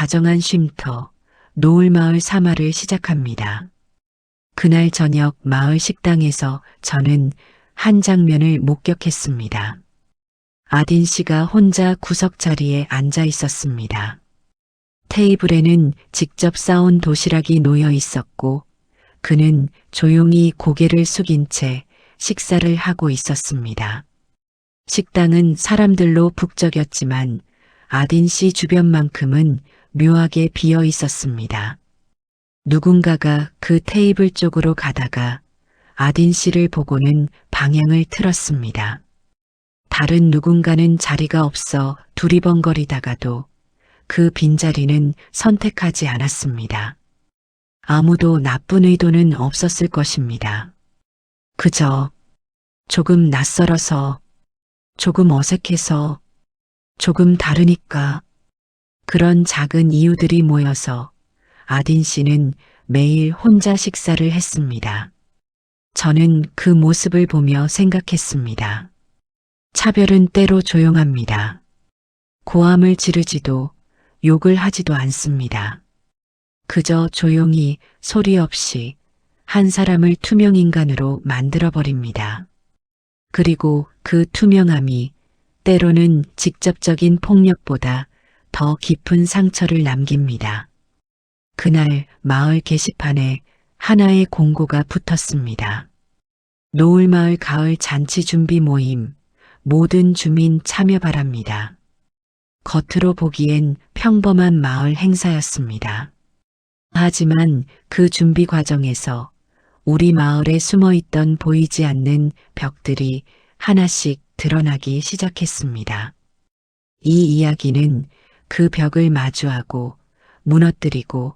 다정한 쉼터, 노을마을 사마를 시작합니다. 그날 저녁 마을 식당에서 저는 한 장면을 목격했습니다. 아딘 씨가 혼자 구석 자리에 앉아 있었습니다. 테이블에는 직접 싸온 도시락이 놓여 있었고 그는 조용히 고개를 숙인 채 식사를 하고 있었습니다. 식당은 사람들로 북적였지만 아딘 씨 주변만큼은 묘하게 비어 있었습니다. 누군가가 그 테이블 쪽으로 가다가 아딘 씨를 보고는 방향을 틀었습니다. 다른 누군가는 자리가 없어 두리번거리다가도 그 빈자리는 선택하지 않았습니다. 아무도 나쁜 의도는 없었을 것입니다. 그저 조금 낯설어서, 조금 어색해서, 조금 다르니까 그런 작은 이유들이 모여서 아딘 씨는 매일 혼자 식사를 했습니다. 저는 그 모습을 보며 생각했습니다. 차별은 때로 조용합니다. 고함을 지르지도 욕을 하지도 않습니다. 그저 조용히 소리 없이 한 사람을 투명 인간으로 만들어버립니다. 그리고 그 투명함이 때로는 직접적인 폭력보다 더 깊은 상처를 남깁니다. 그날 마을 게시판에 하나의 공고가 붙었습니다. 노을마을 가을 잔치 준비 모임, 모든 주민 참여 바랍니다. 겉으로 보기엔 평범한 마을 행사였습니다. 하지만 그 준비 과정에서 우리 마을에 숨어있던 보이지 않는 벽들이 하나씩 드러나기 시작했습니다. 이 이야기는 그 벽을 마주하고 무너뜨리고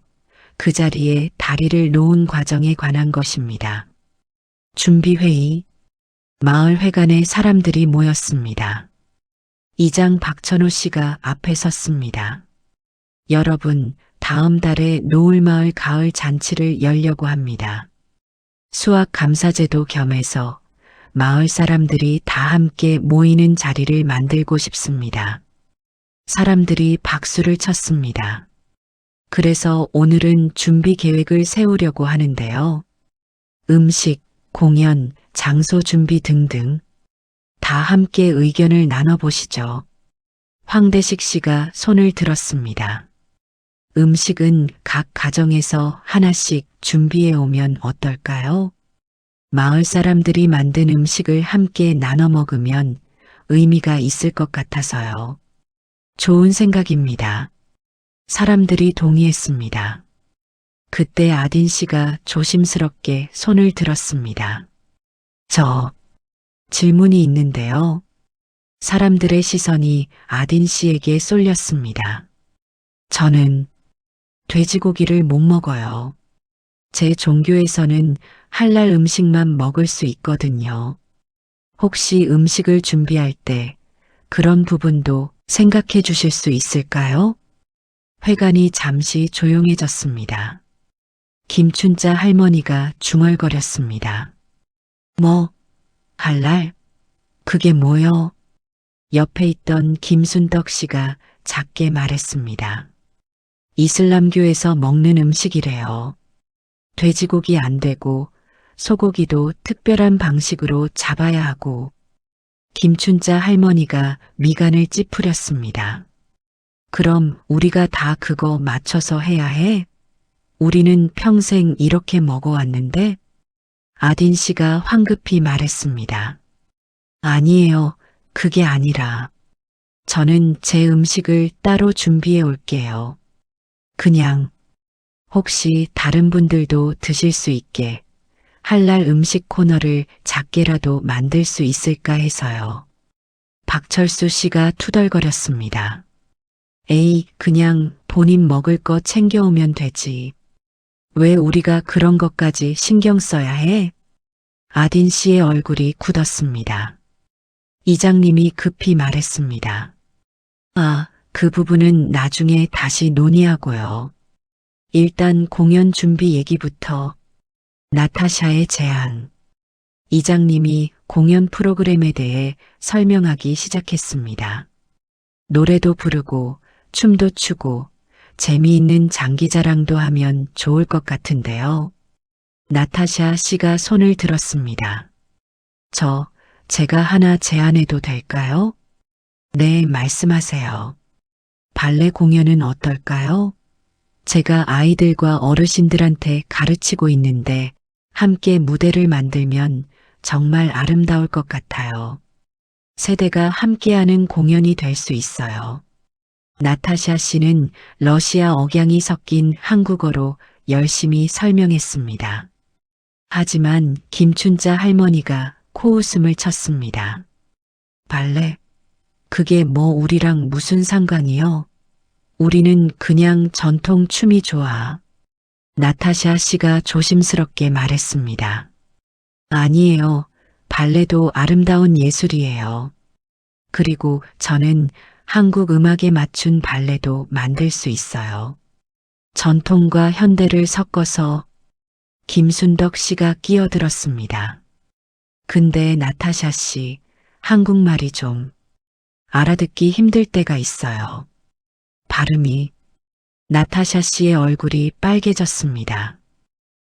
그 자리에 다리를 놓은 과정에 관한 것입니다. 준비회의, 마을 회관에 사람들이 모였습니다. 이장 박천호 씨가 앞에 섰습니다. 여러분, 다음 달에 노을마을 가을 잔치를 열려고 합니다. 수학 감사제도 겸해서 마을 사람들이 다 함께 모이는 자리를 만들고 싶습니다. 사람들이 박수를 쳤습니다. 그래서 오늘은 준비 계획을 세우려고 하는데요. 음식, 공연, 장소 준비 등등 다 함께 의견을 나눠보시죠. 황대식 씨가 손을 들었습니다. 음식은 각 가정에서 하나씩 준비해 오면 어떨까요? 마을 사람들이 만든 음식을 함께 나눠 먹으면 의미가 있을 것 같아서요. 좋은 생각입니다. 사람들이 동의했습니다. 그때 아딘 씨가 조심스럽게 손을 들었습니다. 저 질문이 있는데요. 사람들의 시선이 아딘 씨에게 쏠렸습니다. 저는 돼지고기를 못 먹어요. 제 종교에서는 할랄 음식만 먹을 수 있거든요. 혹시 음식을 준비할 때 그런 부분도 생각해 주실 수 있을까요? 회관이 잠시 조용해졌습니다. 김춘자 할머니가 중얼거렸습니다. 뭐, 할랄? 그게 뭐요? 옆에 있던 김순덕 씨가 작게 말했습니다. 이슬람교에서 먹는 음식이래요. 돼지고기 안 되고 소고기도 특별한 방식으로 잡아야 하고. 김춘자 할머니가 미간을 찌푸렸습니다. 그럼 우리가 다 그거 맞춰서 해야 해? 우리는 평생 이렇게 먹어왔는데? 아딘 씨가 황급히 말했습니다. 아니에요. 그게 아니라 저는 제 음식을 따로 준비해 올게요. 그냥 혹시 다른 분들도 드실 수 있게 할랄 음식 코너를 작게라도 만들 수 있을까 해서요. 박철수 씨가 투덜거렸습니다. 에이, 그냥 본인 먹을 거 챙겨오면 되지. 왜 우리가 그런 것까지 신경 써야 해? 아딘 씨의 얼굴이 굳었습니다. 이장님이 급히 말했습니다. 아, 그 부분은 나중에 다시 논의하고요. 일단 공연 준비 얘기부터. 나타샤의 제안. 이장님이 공연 프로그램에 대해 설명하기 시작했습니다. 노래도 부르고 춤도 추고 재미있는 장기자랑도 하면 좋을 것 같은데요. 나타샤 씨가 손을 들었습니다. 제가 하나 제안해도 될까요? 네, 말씀하세요. 발레 공연은 어떨까요? 제가 아이들과 어르신들한테 가르치고 있는데 함께 무대를 만들면 정말 아름다울 것 같아요. 세대가 함께하는 공연이 될 수 있어요. 나타샤 씨는 러시아 억양이 섞인 한국어로 열심히 설명했습니다. 하지만 김춘자 할머니가 코웃음을 쳤습니다. 발레? 그게 뭐 우리랑 무슨 상관이요? 우리는 그냥 전통 춤이 좋아. 나타샤 씨가 조심스럽게 말했습니다. 아니에요. 발레도 아름다운 예술이에요. 그리고 저는 한국 음악에 맞춘 발레도 만들 수 있어요. 전통과 현대를 섞어서 김순덕 씨가 끼어들었습니다. 근데 나타샤 씨, 한국말이 좀 알아듣기 힘들 때가 있어요. 발음이. 나타샤 씨의 얼굴이 빨개졌습니다.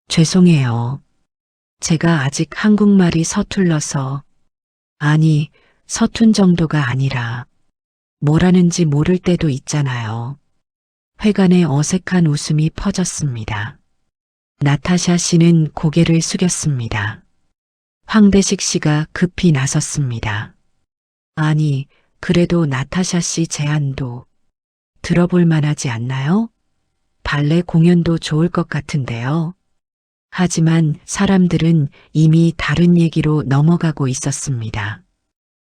죄송해요. 제가 아직 한국말이 서툴러서, 아니, 서툰 정도가 아니라 뭐라는지 모를 때도 있잖아요. 회관에 어색한 웃음이 퍼졌습니다. 나타샤 씨는 고개를 숙였습니다. 황대식 씨가 급히 나섰습니다. 아니, 그래도 나타샤 씨 제안도 들어볼 만하지 않나요? 발레 공연도 좋을 것 같은데요. 하지만 사람들은 이미 다른 얘기로 넘어가고 있었습니다.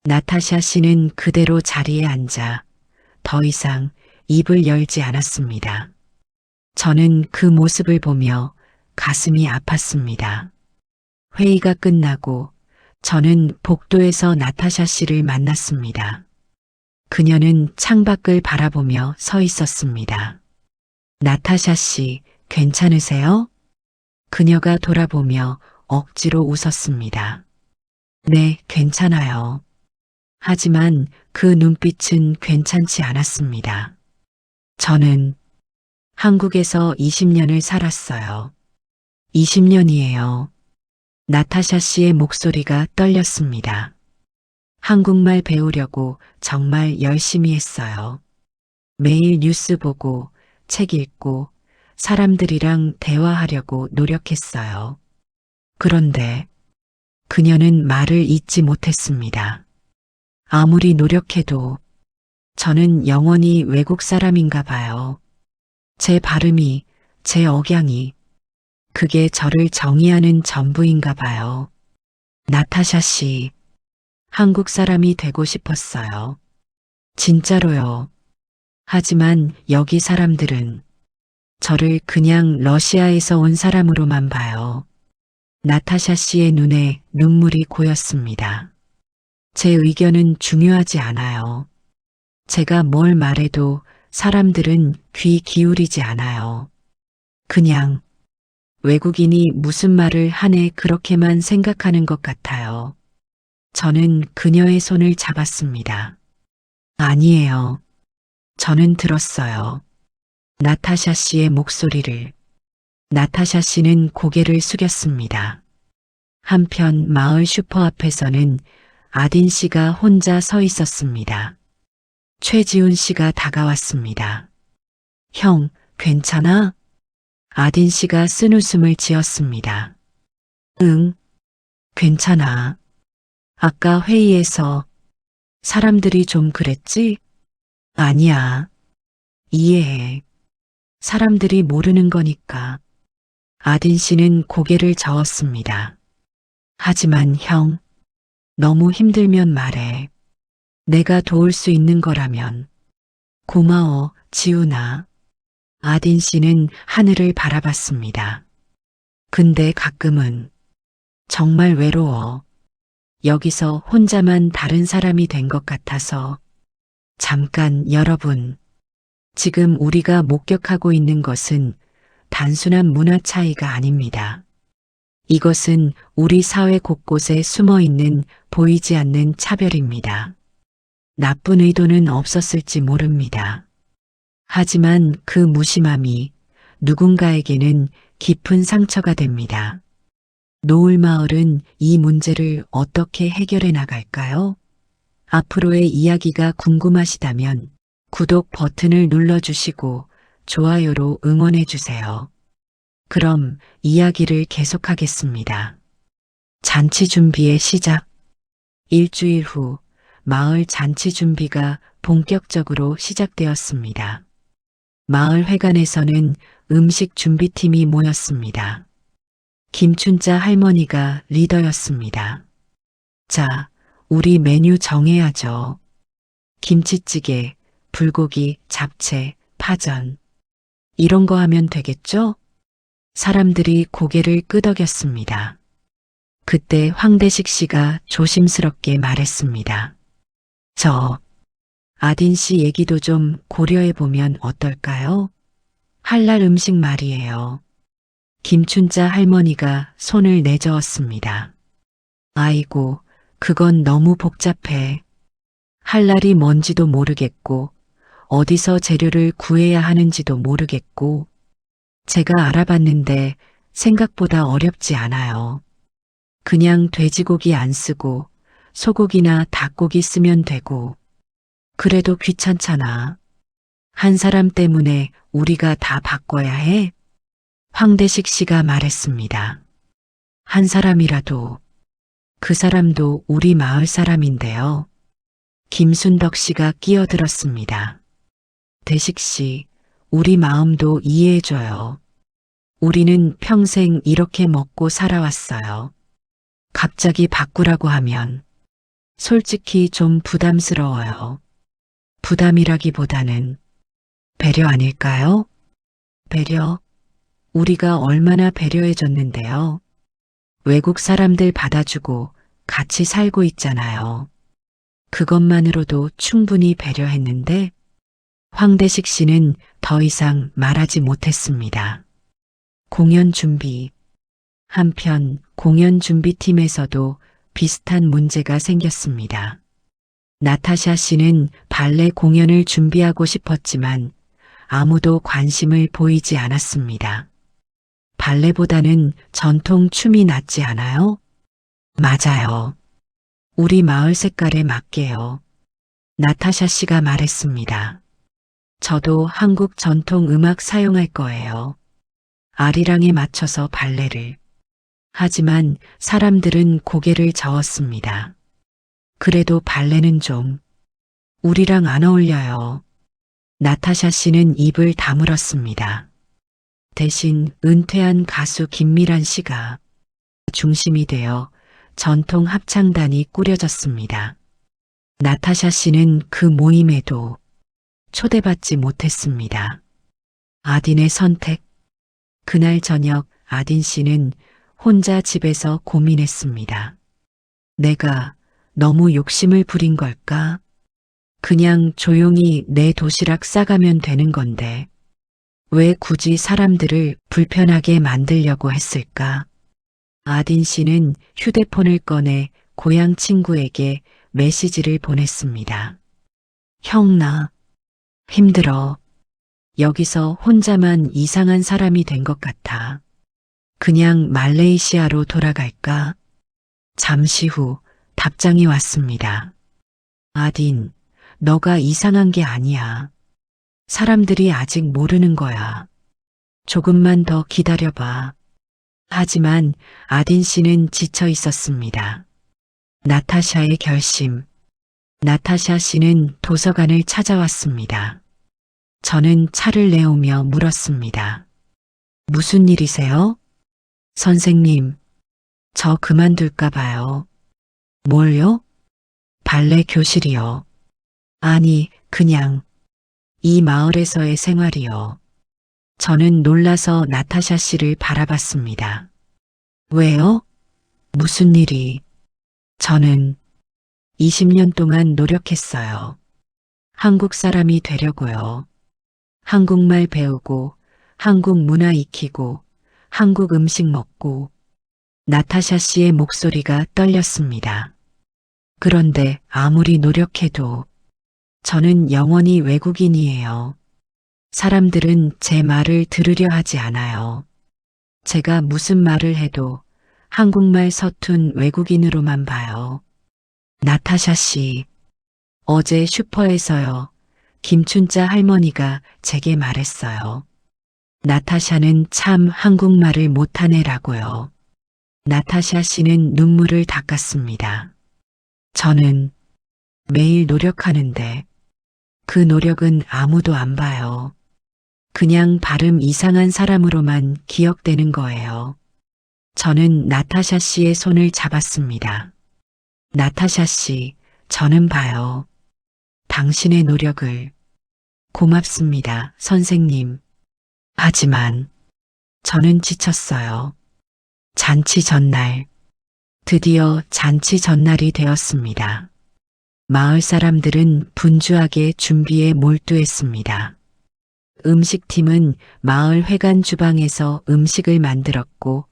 나타샤 씨는 그대로 자리에 앉아 더 이상 입을 열지 않았습니다. 저는 그 모습을 보며 가슴이 아팠습니다. 회의가 끝나고 저는 복도에서 나타샤 씨를 만났습니다. 그녀는 창밖을 바라보며 서 있었습니다. 나타샤 씨, 괜찮으세요? 그녀가 돌아보며 억지로 웃었습니다. 네, 괜찮아요. 하지만 그 눈빛은 괜찮지 않았습니다. 저는 한국에서 20년을 살았어요. 20년이에요. 나타샤 씨의 목소리가 떨렸습니다. 한국말 배우려고 정말 열심히 했어요. 매일 뉴스 보고 책 읽고 사람들이랑 대화하려고 노력했어요. 그런데 그녀는 말을 잇지 못했습니다. 아무리 노력해도 저는 영원히 외국 사람인가 봐요. 제 발음이, 제 억양이, 그게 저를 정의하는 전부인가 봐요. 나타샤 씨, 한국 사람이 되고 싶었어요. 진짜로요. 하지만 여기 사람들은 저를 그냥 러시아에서 온 사람으로만 봐요. 나타샤 씨의 눈에 눈물이 고였습니다. 제 의견은 중요하지 않아요. 제가 뭘 말해도 사람들은 귀 기울이지 않아요. 그냥 외국인이 무슨 말을 하네 그렇게만 생각하는 것 같아요. 저는 그녀의 손을 잡았습니다. 아니에요. 저는 들었어요. 나타샤 씨의 목소리를. 나타샤 씨는 고개를 숙였습니다. 한편 마을 슈퍼 앞에서는 아딘 씨가 혼자 서 있었습니다. 최지훈 씨가 다가왔습니다. 형, 괜찮아? 아딘 씨가 쓴웃음을 지었습니다. 응, 괜찮아. 아까 회의에서 사람들이 좀 그랬지? 아니야. 이해해. 사람들이 모르는 거니까. 아딘 씨는 고개를 저었습니다. 하지만 형, 너무 힘들면 말해. 내가 도울 수 있는 거라면. 고마워, 지훈아. 아딘 씨는 하늘을 바라봤습니다. 근데 가끔은 정말 외로워. 여기서 혼자만 다른 사람이 된 것 같아서. 잠깐, 여러분. 지금 우리가 목격하고 있는 것은 단순한 문화 차이가 아닙니다. 이것은 우리 사회 곳곳에 숨어 있는 보이지 않는 차별입니다. 나쁜 의도는 없었을지 모릅니다. 하지만 그 무심함이 누군가에게는 깊은 상처가 됩니다. 노을마을은 이 문제를 어떻게 해결해 나갈까요? 앞으로의 이야기가 궁금하시다면 구독 버튼을 눌러주시고 좋아요로 응원해주세요. 그럼 이야기를 계속하겠습니다. 잔치 준비의 시작. 일주일 후 마을 잔치 준비가 본격적으로 시작되었습니다. 마을 회관에서는 음식 준비팀이 모였습니다. 김춘자 할머니가 리더였습니다. 자, 우리 메뉴 정해야죠. 김치찌개, 불고기, 잡채, 파전. 이런 거 하면 되겠죠? 사람들이 고개를 끄덕였습니다. 그때 황대식 씨가 조심스럽게 말했습니다. 아딘 씨 얘기도 좀 고려해 보면 어떨까요? 할랄 음식 말이에요. 김춘자 할머니가 손을 내저었습니다. 아이고, 그건 너무 복잡해. 할랄이 뭔지도 모르겠고, 어디서 재료를 구해야 하는지도 모르겠고, 제가 알아봤는데 생각보다 어렵지 않아요. 그냥 돼지고기 안 쓰고 소고기나 닭고기 쓰면 되고, 그래도 귀찮잖아. 한 사람 때문에 우리가 다 바꿔야 해? 황대식 씨가 말했습니다. 한 사람이라도, 그 사람도 우리 마을 사람인데요. 김순덕 씨가 끼어들었습니다. 대식 씨, 우리 마음도 이해해줘요. 우리는 평생 이렇게 먹고 살아왔어요. 갑자기 바꾸라고 하면 솔직히 좀 부담스러워요. 부담이라기보다는 배려 아닐까요? 배려? 우리가 얼마나 배려해줬는데요. 외국 사람들 받아주고 같이 살고 있잖아요. 그것만으로도 충분히 배려했는데 황대식 씨는 더 이상 말하지 못했습니다. 공연 준비. 한편 공연 준비팀에서도 비슷한 문제가 생겼습니다. 나타샤 씨는 발레 공연을 준비하고 싶었지만 아무도 관심을 보이지 않았습니다. 발레보다는 전통 춤이 낫지 않아요? 맞아요. 우리 마을 색깔에 맞게요. 나타샤 씨가 말했습니다. 저도 한국 전통 음악 사용할 거예요. 아리랑에 맞춰서 발레를. 하지만 사람들은 고개를 저었습니다. 그래도 발레는 좀 우리랑 안 어울려요. 나타샤 씨는 입을 다물었습니다. 대신 은퇴한 가수 김미란 씨가 중심이 되어 전통 합창단이 꾸려졌습니다. 나타샤 씨는 그 모임에도 초대받지 못했습니다. 아딘의 선택. 그날 저녁 아딘 씨는 혼자 집에서 고민했습니다. 내가 너무 욕심을 부린 걸까? 그냥 조용히 내 도시락 싸가면 되는 건데 왜 굳이 사람들을 불편하게 만들려고 했을까? 아딘 씨는 휴대폰을 꺼내 고향 친구에게 메시지를 보냈습니다. 형, 나 힘들어. 여기서 혼자만 이상한 사람이 된 것 같아. 그냥 말레이시아로 돌아갈까? 잠시 후 답장이 왔습니다. 아딘, 너가 이상한 게 아니야. 사람들이 아직 모르는 거야. 조금만 더 기다려봐. 하지만 아딘 씨는 지쳐 있었습니다. 나타샤의 결심. 나타샤 씨는 도서관을 찾아왔습니다. 저는 차를 내오며 물었습니다. 무슨 일이세요? 선생님, 저 그만둘까 봐요. 뭘요? 발레 교실이요. 아니, 그냥 이 마을에서의 생활이요. 저는 놀라서 나타샤 씨를 바라봤습니다. 왜요? 무슨 일이? 저는 20년 동안 노력했어요. 한국 사람이 되려고요. 한국말 배우고, 한국 문화 익히고, 한국 음식 먹고. 나타샤 씨의 목소리가 떨렸습니다. 그런데 아무리 노력해도 저는 영원히 외국인이에요. 사람들은 제 말을 들으려 하지 않아요. 제가 무슨 말을 해도 한국말 서툰 외국인으로만 봐요. 나타샤 씨, 어제 슈퍼에서요. 김춘자 할머니가 제게 말했어요. 나타샤는 참 한국말을 못하네라고요. 나타샤 씨는 눈물을 닦았습니다. 저는 매일 노력하는데 그 노력은 아무도 안 봐요. 그냥 발음 이상한 사람으로만 기억되는 거예요. 저는 나타샤 씨의 손을 잡았습니다. 나타샤 씨, 저는 봐요. 당신의 노력을. 고맙습니다, 선생님. 하지만 저는 지쳤어요. 잔치 전날. 드디어 잔치 전날이 되었습니다. 마을 사람들은 분주하게 준비에 몰두했습니다. 음식팀은 마을 회관 주방에서 음식을 만들었고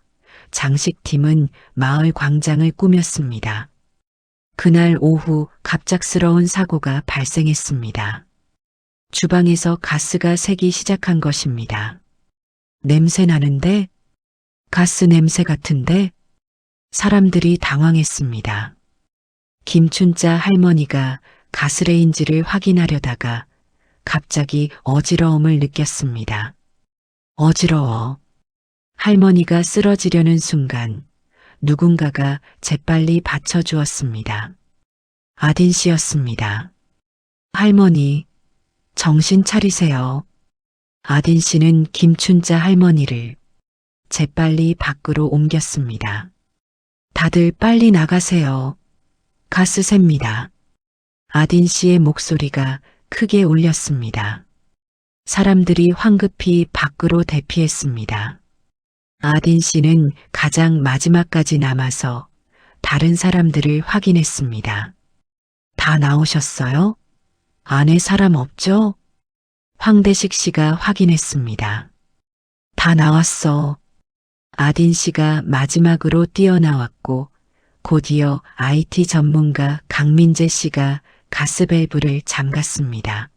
장식팀은 마을 광장을 꾸몄습니다. 그날 오후 갑작스러운 사고가 발생했습니다. 주방에서 가스가 새기 시작한 것입니다. 냄새 나는데? 가스 냄새 같은데? 사람들이 당황했습니다. 김춘자 할머니가 가스레인지를 확인하려다가 갑자기 어지러움을 느꼈습니다. 어지러워. 할머니가 쓰러지려는 순간 누군가가 재빨리 받쳐주었습니다. 아딘 씨였습니다. 할머니, 정신 차리세요. 아딘 씨는 김춘자 할머니를 재빨리 밖으로 옮겼습니다. 다들 빨리 나가세요. 가스 셉니다. 아딘 씨의 목소리가 크게 울렸습니다. 사람들이 황급히 밖으로 대피했습니다. 아딘 씨는 가장 마지막까지 남아서 다른 사람들을 확인했습니다. 다 나오셨어요? 안에 사람 없죠? 황대식 씨가 확인했습니다. 다 나왔어. 아딘 씨가 마지막으로 뛰어나왔고 곧이어 IT 전문가 강민재 씨가 가스밸브를 잠갔습니다.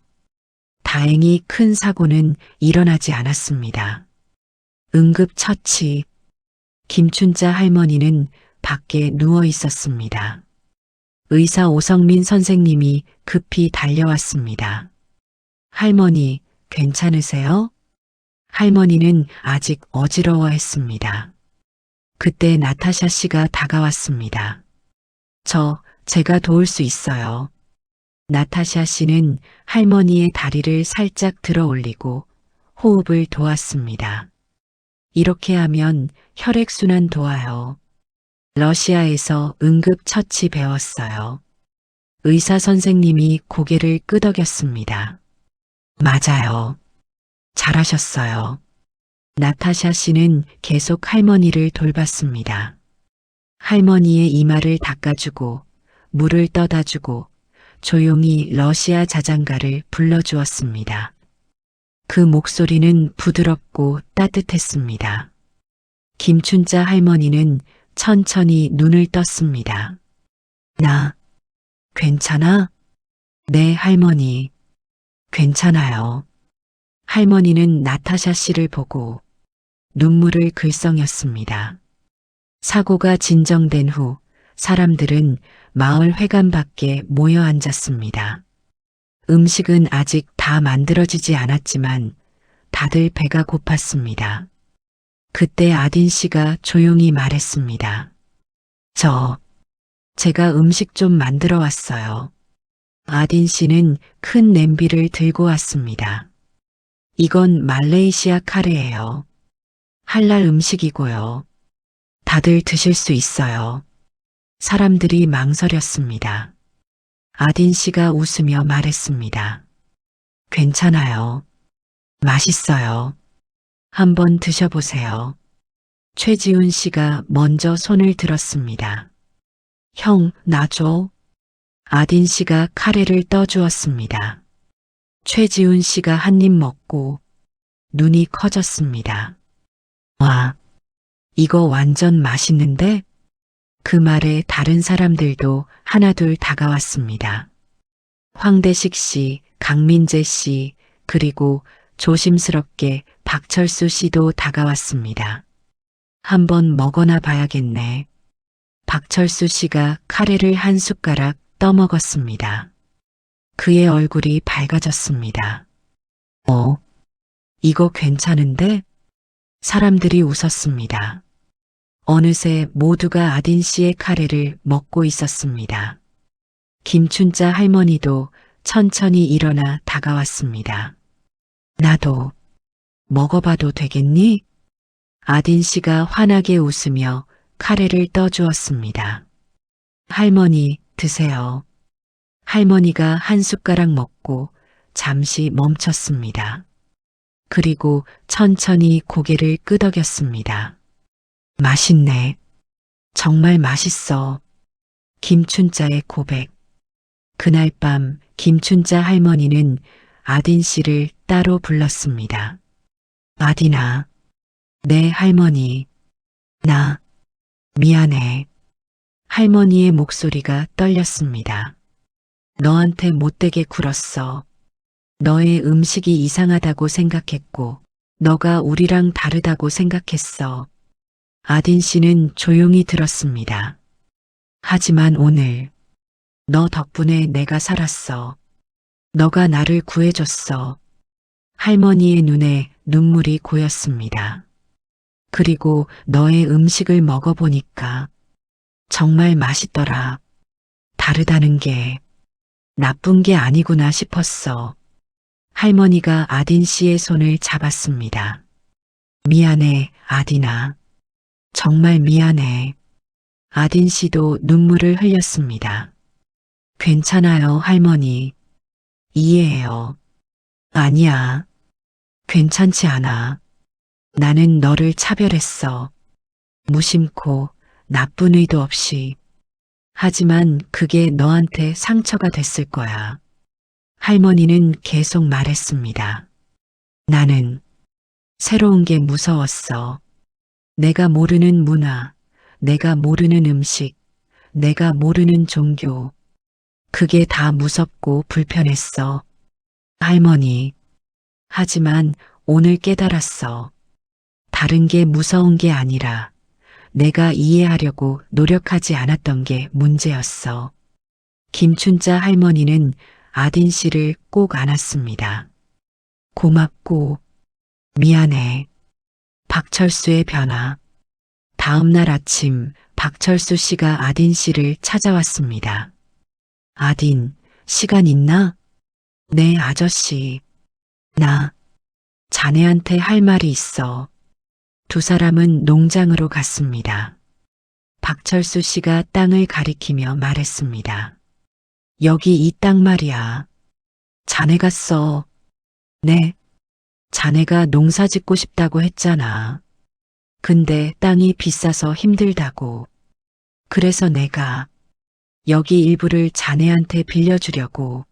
다행히 큰 사고는 일어나지 않았습니다. 응급처치. 김춘자 할머니는 밖에 누워 있었습니다. 의사 오성민 선생님이 급히 달려왔습니다. 할머니, 괜찮으세요? 할머니는 아직 어지러워했습니다. 그때 나타샤 씨가 다가왔습니다. 제가 도울 수 있어요. 나타샤 씨는 할머니의 다리를 살짝 들어 올리고 호흡을 도왔습니다. 이렇게 하면 혈액순환 도와요. 러시아에서 응급처치 배웠어요. 의사 선생님이 고개를 끄덕였습니다. 맞아요. 잘하셨어요. 나타샤 씨는 계속 할머니를 돌봤습니다. 할머니의 이마를 닦아주고 물을 떠다주고 조용히 러시아 자장가를 불러주었습니다. 그 목소리는 부드럽고 따뜻했습니다. 김춘자 할머니는 천천히 눈을 떴습니다. 나, 괜찮아? 네, 할머니. 괜찮아요. 할머니는 나타샤 씨를 보고 눈물을 글썽였습니다. 사고가 진정된 후 사람들은 마을 회관 밖에 모여 앉았습니다. 음식은 아직 다 만들어지지 않았지만 다들 배가 고팠습니다. 그때 아딘 씨가 조용히 말했습니다. 제가 음식 좀 만들어 왔어요. 아딘 씨는 큰 냄비를 들고 왔습니다. 이건 말레이시아 카레예요. 할랄 음식이고요. 다들 드실 수 있어요. 사람들이 망설였습니다. 아딘 씨가 웃으며 말했습니다. 괜찮아요. 맛있어요. 한번 드셔보세요. 최지훈 씨가 먼저 손을 들었습니다. 형, 나 줘. 아딘 씨가 카레를 떠주었습니다. 최지훈 씨가 한 입 먹고 눈이 커졌습니다. 와, 이거 완전 맛있는데? 그 말에 다른 사람들도 하나둘 다가왔습니다. 황대식 씨, 강민재 씨, 그리고 조심스럽게 박철수 씨도 다가왔습니다. 한번 먹어나 봐야겠네. 박철수 씨가 카레를 한 숟가락 떠먹었습니다. 그의 얼굴이 밝아졌습니다. 이거 괜찮은데? 사람들이 웃었습니다. 어느새 모두가 아딘 씨의 카레를 먹고 있었습니다. 김춘자 할머니도 천천히 일어나 다가왔습니다. 나도 먹어봐도 되겠니? 아딘 씨가 환하게 웃으며 카레를 떠주었습니다. 할머니, 드세요. 할머니가 한 숟가락 먹고 잠시 멈췄습니다. 그리고 천천히 고개를 끄덕였습니다. 맛있네. 정말 맛있어. 김춘자의 고백. 그날 밤 김춘자 할머니는 아딘 씨를 따로 불렀습니다. 아딘아, 내 할머니, 나 미안해. 할머니의 목소리가 떨렸습니다. 너한테 못되게 굴었어. 너의 음식이 이상하다고 생각했고, 너가 우리랑 다르다고 생각했어. 아딘 씨는 조용히 들었습니다. 하지만 오늘, 너 덕분에 내가 살았어. 너가 나를 구해줬어. 할머니의 눈에 눈물이 고였습니다. 그리고 너의 음식을 먹어보니까 정말 맛있더라. 다르다는 게 나쁜 게 아니구나 싶었어. 할머니가 아딘 씨의 손을 잡았습니다. 미안해, 아딘아. 정말 미안해. 아딘 씨도 눈물을 흘렸습니다. 괜찮아요, 할머니. 이해해요. 아니야. 괜찮지 않아. 나는 너를 차별했어. 무심코 나쁜 의도 없이. 하지만 그게 너한테 상처가 됐을 거야. 할머니는 계속 말했습니다. 나는 새로운 게 무서웠어. 내가 모르는 문화, 내가 모르는 음식, 내가 모르는 종교. 그게 다 무섭고 불편했어. 할머니. 하지만 오늘 깨달았어. 다른 게 무서운 게 아니라 내가 이해하려고 노력하지 않았던 게 문제였어. 김춘자 할머니는 아딘 씨를 꼭 안았습니다. 고맙고 미안해. 박철수의 변화. 다음 날 아침 박철수 씨가 아딘 씨를 찾아왔습니다. 아딘, 시간 있나? 네, 아저씨. 나 자네한테 할 말이 있어. 두 사람은 농장으로 갔습니다. 박철수 씨가 땅을 가리키며 말했습니다. 여기 이 땅 말이야. 자네가 써. 네. 자네가 농사 짓고 싶다고 했잖아. 근데 땅이 비싸서 힘들다고. 그래서 내가 여기 일부를 자네한테 빌려주려고.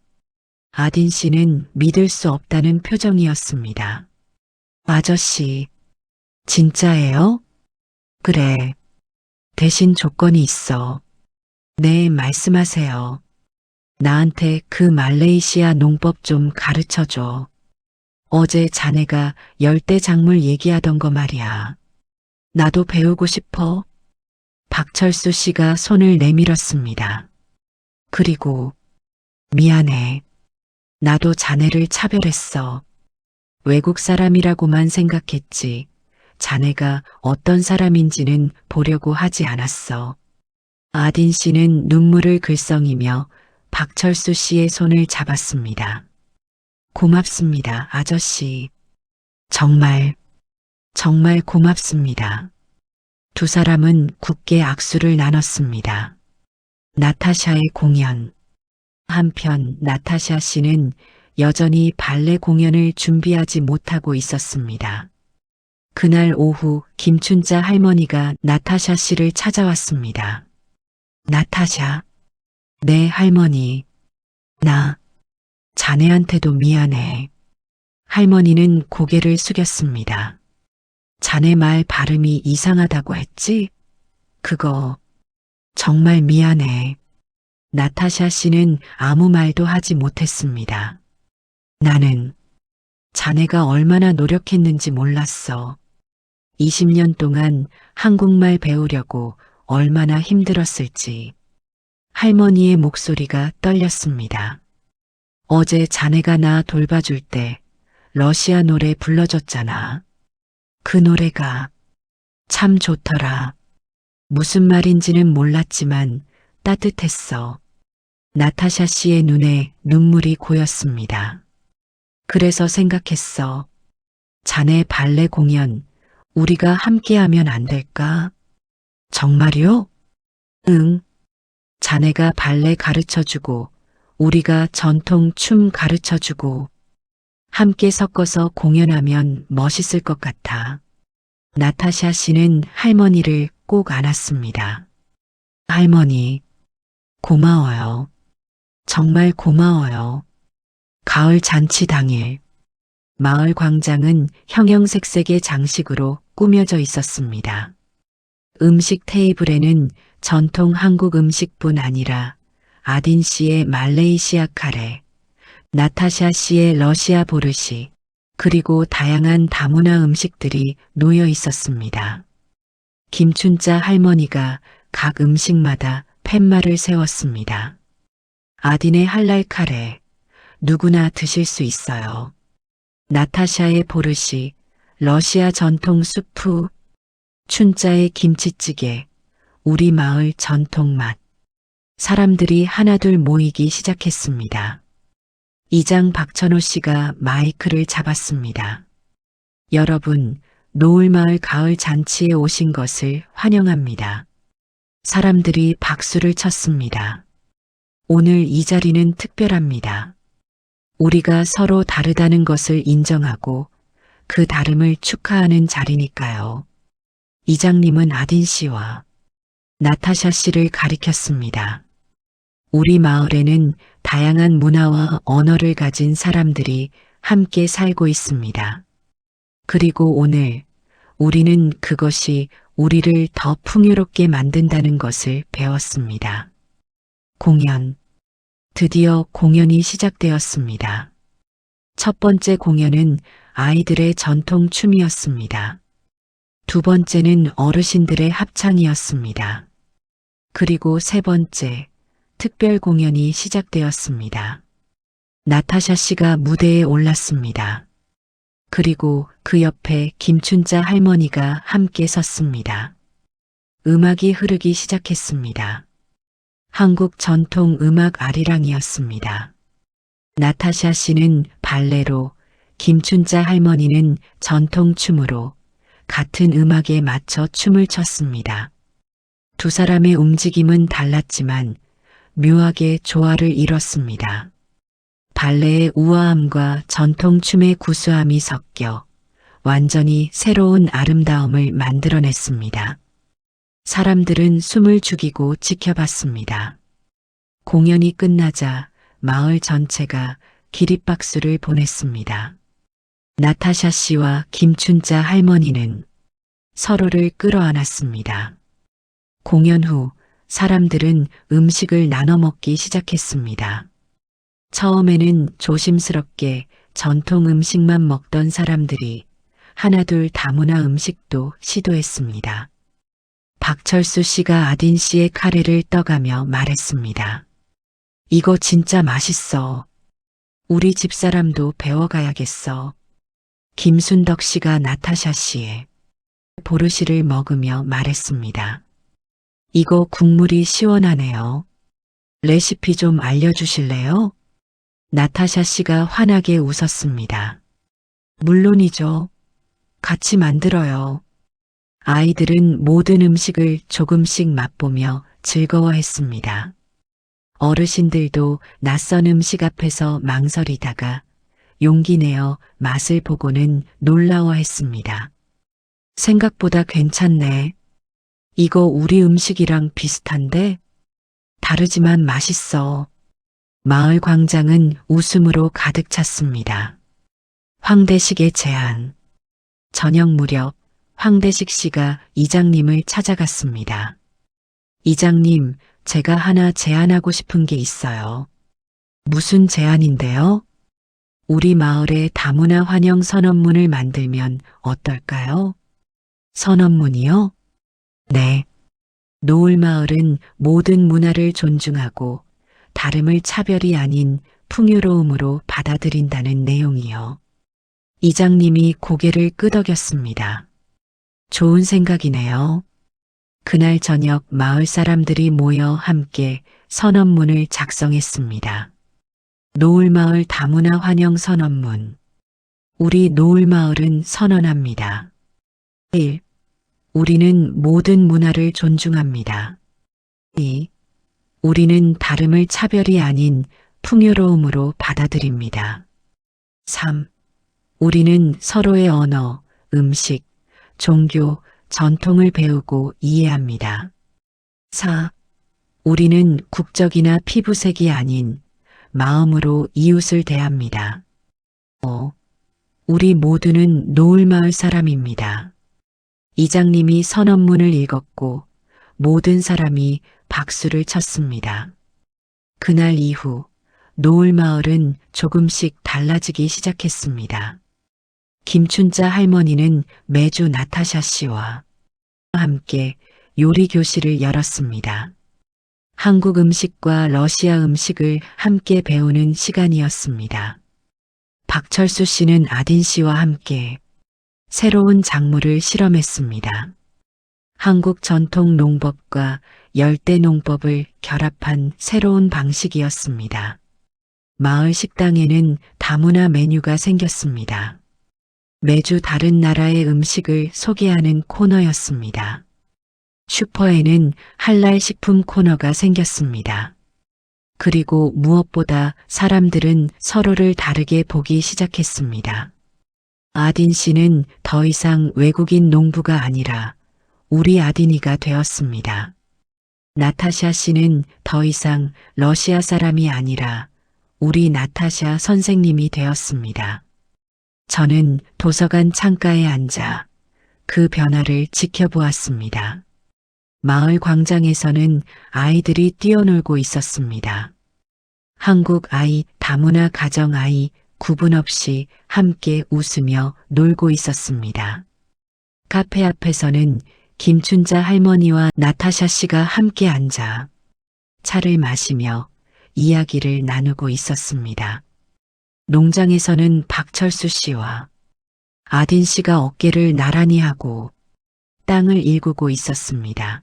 아딘 씨는 믿을 수 없다는 표정이었습니다. 아저씨, 진짜예요? 그래. 대신 조건이 있어. 네, 말씀하세요. 나한테 그 말레이시아 농법 좀 가르쳐줘. 어제 자네가 열대작물 얘기하던 거 말이야. 나도 배우고 싶어. 박철수 씨가 손을 내밀었습니다. 그리고 미안해. 나도 자네를 차별했어. 외국 사람이라고만 생각했지. 자네가 어떤 사람인지는 보려고 하지 않았어. 아딘 씨는 눈물을 글썽이며 박철수 씨의 손을 잡았습니다. 고맙습니다, 아저씨. 정말 고맙습니다. 두 사람은 굳게 악수를 나눴습니다. 나타샤의 공연. 한편 나타샤 씨는 여전히 발레 공연을 준비하지 못하고 있었습니다. 그날 오후 김춘자 할머니가 나타샤 씨를 찾아왔습니다. 나타샤, 네 할머니. 나 자네한테도 미안해. 할머니는 고개를 숙였습니다. 자네 말 발음이 이상하다고 했지? 그거 정말 미안해. 나타샤 씨는 아무 말도 하지 못했습니다. 나는 자네가 얼마나 노력했는지 몰랐어. 20년 동안 한국말 배우려고 얼마나 힘들었을지. 할머니의 목소리가 떨렸습니다. 어제 자네가 나 돌봐줄 때 러시아 노래 불러줬잖아. 그 노래가 참 좋더라. 무슨 말인지는 몰랐지만 따뜻했어. 나타샤 씨의 눈에 눈물이 고였습니다. 그래서 생각했어. 자네 발레 공연 우리가 함께하면 안 될까? 정말요? 응. 자네가 발레 가르쳐주고 우리가 전통 춤 가르쳐주고 함께 섞어서 공연하면 멋있을 것 같아. 나타샤 씨는 할머니를 꼭 안았습니다. 할머니, 고마워요. 정말 고마워요. 가을 잔치 당일, 마을 광장은 형형색색의 장식으로 꾸며져 있었습니다. 음식 테이블에는 전통 한국 음식뿐 아니라 아딘 씨의 말레이시아 카레, 나타샤 씨의 러시아 보르시, 그리고 다양한 다문화 음식들이 놓여 있었습니다. 김춘자 할머니가 각 음식마다 팻말을 세웠습니다. 아딘의 할랄 카레, 누구나 드실 수 있어요. 나타샤의 보르시, 러시아 전통 수프, 춘자의 김치찌개, 우리 마을 전통 맛. 사람들이 하나둘 모이기 시작했습니다. 이장 박천호 씨가 마이크를 잡았습니다. 여러분, 노을마을 가을 잔치에 오신 것을 환영합니다. 사람들이 박수를 쳤습니다. 오늘 이 자리는 특별합니다. 우리가 서로 다르다는 것을 인정하고 그 다름을 축하하는 자리니까요. 이장님은 아딘 씨와 나타샤 씨를 가리켰습니다. 우리 마을에는 다양한 문화와 언어를 가진 사람들이 함께 살고 있습니다. 그리고 오늘 우리는 그것이 우리를 더 풍요롭게 만든다는 것을 배웠습니다. 공연. 드디어 공연이 시작되었습니다. 첫 번째 공연은 아이들의 전통 춤이었습니다. 두 번째는 어르신들의 합창이었습니다. 그리고 세 번째, 특별 공연이 시작되었습니다. 나타샤 씨가 무대에 올랐습니다. 그리고 그 옆에 김춘자 할머니가 함께 섰습니다. 음악이 흐르기 시작했습니다. 한국 전통 음악 아리랑이었습니다. 나타샤 씨는 발레로, 김춘자 할머니는 전통춤으로 같은 음악에 맞춰 춤을 췄습니다. 두 사람의 움직임은 달랐지만 묘하게 조화를 이뤘습니다. 발레의 우아함과 전통춤의 구수함이 섞여 완전히 새로운 아름다움을 만들어냈습니다. 사람들은 숨을 죽이고 지켜봤습니다. 공연이 끝나자 마을 전체가 기립박수를 보냈습니다. 나타샤 씨와 김춘자 할머니는 서로를 끌어안았습니다. 공연 후 사람들은 음식을 나눠 먹기 시작했습니다. 처음에는 조심스럽게 전통 음식만 먹던 사람들이 하나둘 다문화 음식도 시도했습니다. 박철수 씨가 아딘 씨의 카레를 떠가며 말했습니다. 이거 진짜 맛있어. 우리 집사람도 배워가야겠어. 김순덕 씨가 나타샤 씨의 보르시를 먹으며 말했습니다. 이거 국물이 시원하네요. 레시피 좀 알려주실래요? 나타샤 씨가 환하게 웃었습니다. 물론이죠. 같이 만들어요. 아이들은 모든 음식을 조금씩 맛보며 즐거워했습니다. 어르신들도 낯선 음식 앞에서 망설이다가 용기 내어 맛을 보고는 놀라워했습니다. 생각보다 괜찮네. 이거 우리 음식이랑 비슷한데? 다르지만 맛있어. 마을 광장은 웃음으로 가득 찼습니다. 황대식의 제안. 저녁 무렵 황대식 씨가 이장님을 찾아갔습니다. 이장님, 제가 하나 제안하고 싶은 게 있어요. 무슨 제안인데요? 우리 마을에 다문화 환영 선언문을 만들면 어떨까요? 선언문이요? 네. 노을마을은 모든 문화를 존중하고 다름을 차별이 아닌 풍요로움으로 받아들인다는 내용이요. 이장님이 고개를 끄덕였습니다. 좋은 생각이네요. 그날 저녁 마을 사람들이 모여 함께 선언문을 작성했습니다. 노을마을 다문화 환영 선언문. 우리 노을마을은 선언합니다. 1. 우리는 모든 문화를 존중합니다. 2. 우리는 다름을 차별이 아닌 풍요로움으로 받아들입니다. 3. 우리는 서로의 언어, 음식, 종교, 전통을 배우고 이해합니다. 4. 우리는 국적이나 피부색이 아닌 마음으로 이웃을 대합니다. 5. 우리 모두는 노을마을 사람입니다. 이장님이 선언문을 읽었고 모든 사람이 박수를 쳤습니다. 그날 이후 노을마을은 조금씩 달라지기 시작했습니다. 김춘자 할머니는 매주 나타샤 씨와 함께 요리 교실을 열었습니다. 한국 음식과 러시아 음식을 함께 배우는 시간이었습니다. 박철수 씨는 아딘 씨와 함께 새로운 작물을 실험했습니다. 한국 전통 농법과 열대 농법을 결합한 새로운 방식이었습니다. 마을 식당에는 다문화 메뉴가 생겼습니다. 매주 다른 나라의 음식을 소개하는 코너였습니다. 슈퍼에는 할랄 식품 코너가 생겼습니다. 그리고 무엇보다 사람들은 서로를 다르게 보기 시작했습니다. 아딘 씨는 더 이상 외국인 농부가 아니라 우리 아딘이가 되었습니다. 나타샤 씨는 더 이상 러시아 사람이 아니라 우리 나타샤 선생님이 되었습니다. 저는 도서관 창가에 앉아 그 변화를 지켜보았습니다. 마을 광장에서는 아이들이 뛰어놀고 있었습니다. 한국 아이, 다문화 가정 아이 구분 없이 함께 웃으며 놀고 있었습니다. 카페 앞에서는 김춘자 할머니와 나타샤 씨가 함께 앉아 차를 마시며 이야기를 나누고 있었습니다. 농장에서는 박철수 씨와 아딘 씨가 어깨를 나란히 하고 땅을 일구고 있었습니다.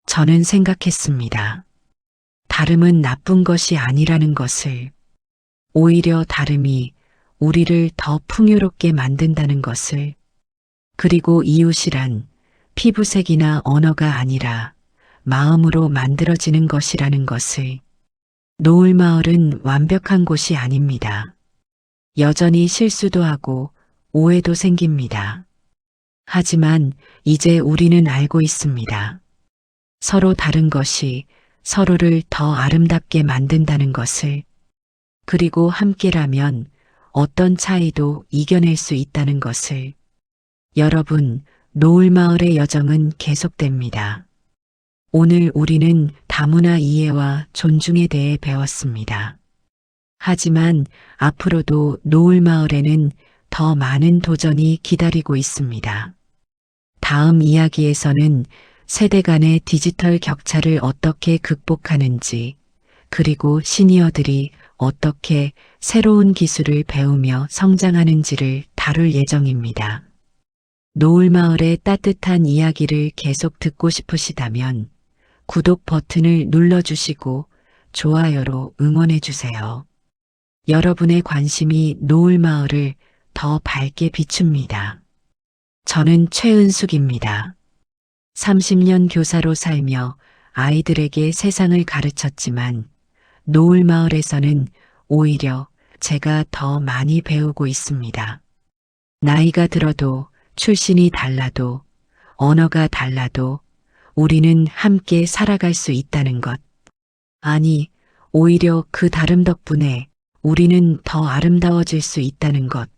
저는 생각했습니다. 다름은 나쁜 것이 아니라는 것을, 오히려 다름이 우리를 더 풍요롭게 만든다는 것을, 그리고 이웃이란 피부색이나 언어가 아니라 마음으로 만들어지는 것이라는 것을. 노을마을은 완벽한 곳이 아닙니다. 여전히 실수도 하고 오해도 생깁니다. 하지만 이제 우리는 알고 있습니다. 서로 다른 것이 서로를 더 아름답게 만든다는 것을, 그리고 함께라면 어떤 차이도 이겨낼 수 있다는 것을. 여러분, 노을마을의 여정은 계속됩니다. 오늘 우리는 다문화 이해와 존중에 대해 배웠습니다. 하지만 앞으로도 노을마을에는 더 많은 도전이 기다리고 있습니다. 다음 이야기에서는 세대 간의 디지털 격차를 어떻게 극복하는지, 그리고 시니어들이 어떻게 새로운 기술을 배우며 성장하는지를 다룰 예정입니다. 노을마을의 따뜻한 이야기를 계속 듣고 싶으시다면 구독 버튼을 눌러주시고 좋아요로 응원해주세요. 여러분의 관심이 노을마을을 더 밝게 비춥니다. 저는 최은숙입니다. 30년 교사로 살며 아이들에게 세상을 가르쳤지만 노을마을에서는 오히려 제가 더 많이 배우고 있습니다. 나이가 들어도 출신이 달라도 언어가 달라도 우리는 함께 살아갈 수 있다는 것. 아니, 오히려 그 다름 덕분에 우리는 더 아름다워질 수 있다는 것.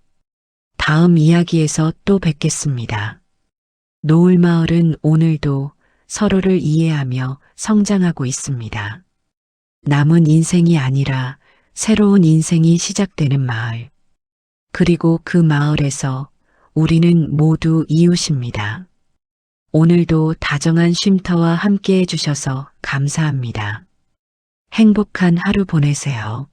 다음 이야기에서 또 뵙겠습니다. 노을마을은 오늘도 서로를 이해하며 성장하고 있습니다. 남은 인생이 아니라 새로운 인생이 시작되는 마을. 그리고 그 마을에서 우리는 모두 이웃입니다. 오늘도 다정한 쉼터와 함께 해주셔서 감사합니다. 행복한 하루 보내세요.